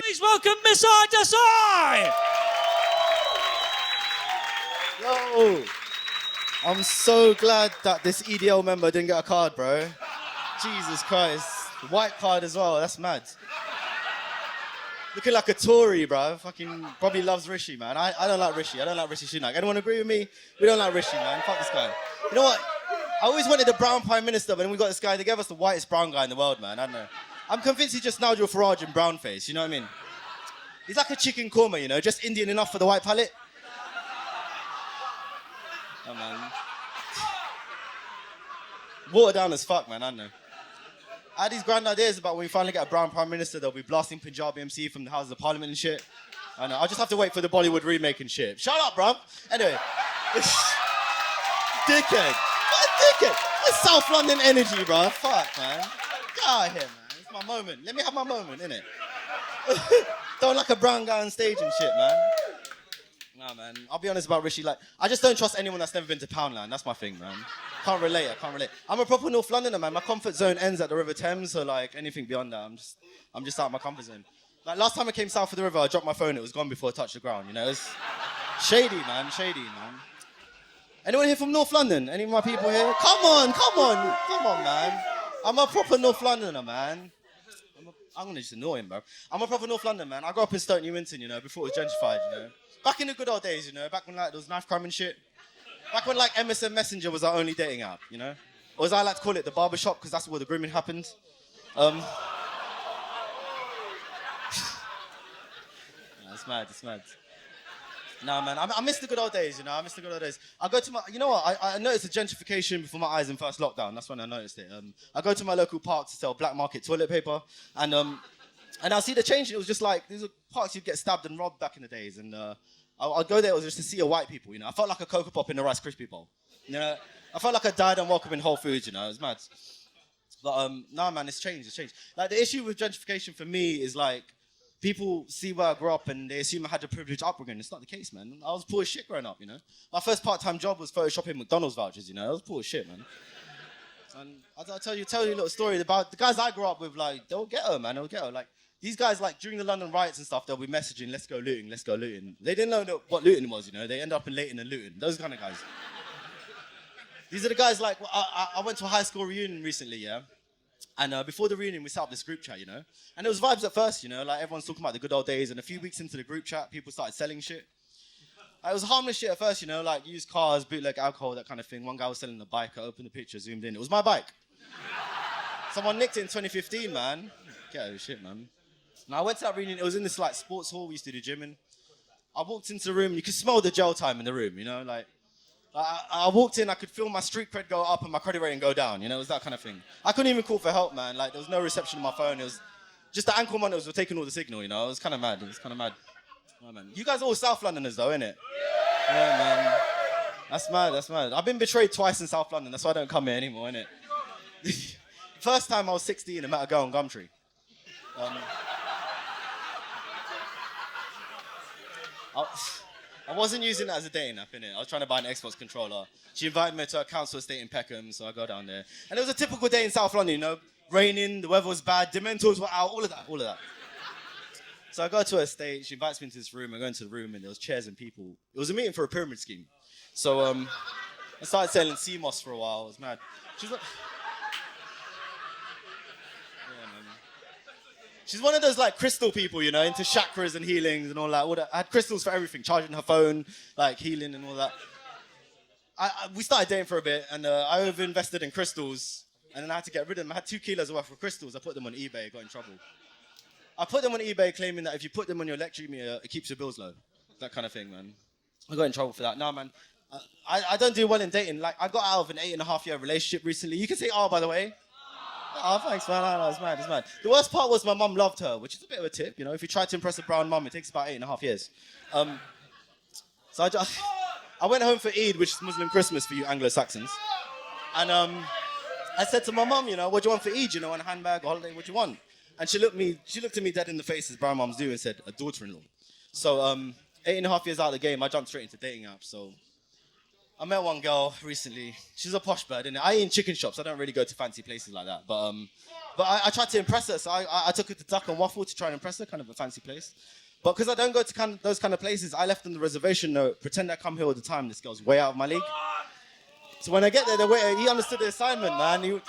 Please welcome Desai! Yo, I'm so glad that this EDL member didn't get a card, bro. Jesus Christ. White card as well, that's mad. Looking like a Tory, bro. Fucking probably loves Rishi, man. I don't like Rishi. I don't like Rishi Sunak. Anyone agree with me? We don't like Rishi, man. Fuck this guy. You know what? I always wanted a brown prime minister, but then we got this guy. They gave us the whitest brown guy in the world, man. I don't know. I'm convinced he's just Nigel Farage in brown face, you know what I mean? He's like a chicken korma, you know, just Indian enough for the white palate. Oh, man. Watered down as fuck, man, I don't know. I had these grand ideas about when we finally get a brown prime minister, they'll be blasting Punjabi MC from the Houses of Parliament and shit. I know. I'll just have to wait for the Bollywood remake and shit. Shut up, bruv. Anyway. Dickhead. What a dickhead. That's South London energy, bruv. Fuck, man. Get out of here, man. It's my moment. Let me have my moment, innit? Don't like a brown guy on stage and shit, man. Nah, man. I'll be honest about Rishi. Like, I just don't trust anyone that's never been to Poundland. That's my thing, man. I can't relate. I'm a proper North Londoner, man. My comfort zone ends at the River Thames, so like anything beyond that, I'm just out of my comfort zone. Like last time I came south of the river, I dropped my phone. It was gone before it touched the ground. You know, it's shady, man. Anyone here from North London? Any of my people here? Come on, man. I'm a proper North Londoner, man. I'm gonna just annoy him, bro. I'm a proper North London, man. I grew up in Stoke Newington, you know, before it was gentrified, you know. Back in the good old days, you know, back when like there was knife crime and shit. Back when like MSN Messenger was our only dating app, you know. Or as I like to call it, the barbershop, because that's where the grooming happened. It's mad. Nah, man, I miss the good old days, you know. I go to my, you know what? I noticed the gentrification before my eyes in first lockdown. That's when I noticed it. I go to my local park to sell black market toilet paper, and I see the change. It was just like these were parks you'd get stabbed and robbed back in the days, and I'd go there. It was just to see a white people, you know. I felt like a Cocoa Pop in a Rice Krispie bowl, you know. I felt like I died unwelcome in Whole Foods, you know. It was mad. But nah, man, it's changed. Like the issue with gentrification for me is like, people see where I grew up and they assume I had a privileged upbringing. It's not the case, man. I was poor as shit growing up, you know. My first part-time job was photoshopping McDonald's vouchers, you know. I was poor as shit, man. And I'll tell you a little story about the guys I grew up with. Like, they'll get her, man. They'll get her. Like, these guys, like, during the London riots and stuff, they'll be messaging, let's go looting. They didn't know what looting was, you know. They end up in Leighton and looting. Those kind of guys. These are the guys, like, I went to a high school reunion recently, yeah. And before the reunion, we set up this group chat, you know? And it was vibes at first, you know? Like, everyone's talking about the good old days. And a few weeks into the group chat, people started selling shit. It was harmless shit at first, you know? Like, used cars, bootleg alcohol, that kind of thing. One guy was selling a bike. I opened the picture, zoomed in. It was my bike. Someone nicked it in 2015, man. Get out of shit, man. Now, I went to that reunion. It was in this, like, sports hall. We used to do gym in. I walked into the room. You could smell the gel time in the room, you know? Like, I walked in, I could feel my street cred go up and my credit rating go down, you know, it was that kind of thing. I couldn't even call for help, man. Like, there was no reception on my phone. It was just the ankle monitors were taking all the signal, you know. It was kind of mad. Oh, man. You guys are all South Londoners, though, innit? Yeah, man. That's mad. I've been betrayed twice in South London. That's why I don't come here anymore, innit? First time I was 16 and met a girl on Gumtree. I wasn't using that as a dating app, innit? I was trying to buy an Xbox controller. She invited me to her council estate in Peckham, so I go down there. And it was a typical day in South London, you know? Raining, the weather was bad, Dementors were out, all of that. So I go to her estate, she invites me into this room, I go into the room and there was chairs and people. It was a meeting for a pyramid scheme. So I started selling CMOS for a while, it was mad. She's like... She's one of those like crystal people, you know, into chakras and healings and all that. I had crystals for everything, charging her phone, like healing and all that. We started dating for a bit and I over-invested in crystals and then I had to get rid of them. I had 2 kilos worth of crystals. I put them on eBay, got in trouble. I put them on eBay claiming that if you put them on your electric meter, it keeps your bills low. That kind of thing, man. I got in trouble for that. No, man. I don't do well in dating. Like, I got out of an 8.5-year relationship recently. You can say, oh, by the way. Oh, thanks, man. No, it's mad. The worst part was my mum loved her, which is a bit of a tip. You know, if you try to impress a brown mum, it takes about 8.5 years. So I went home for Eid, which is Muslim Christmas for you Anglo-Saxons. And I said to my mum, you know, what do you want for Eid? You know, a handbag, a holiday, what do you want? And she looked at me dead in the face as brown mums do and said, a daughter-in-law. So 8.5 years out of the game, I jumped straight into dating apps. So I met one girl recently. She's a posh bird, innit? I eat in chicken shops. I don't really go to fancy places like that. But I tried to impress her, so I took her to Duck and Waffle to try and impress her, kind of a fancy place. But because I don't go to those kind of places, I left on the reservation note, pretend I come here all the time. This girl's way out of my league. So when I get there, the waiter, he understood the assignment, man.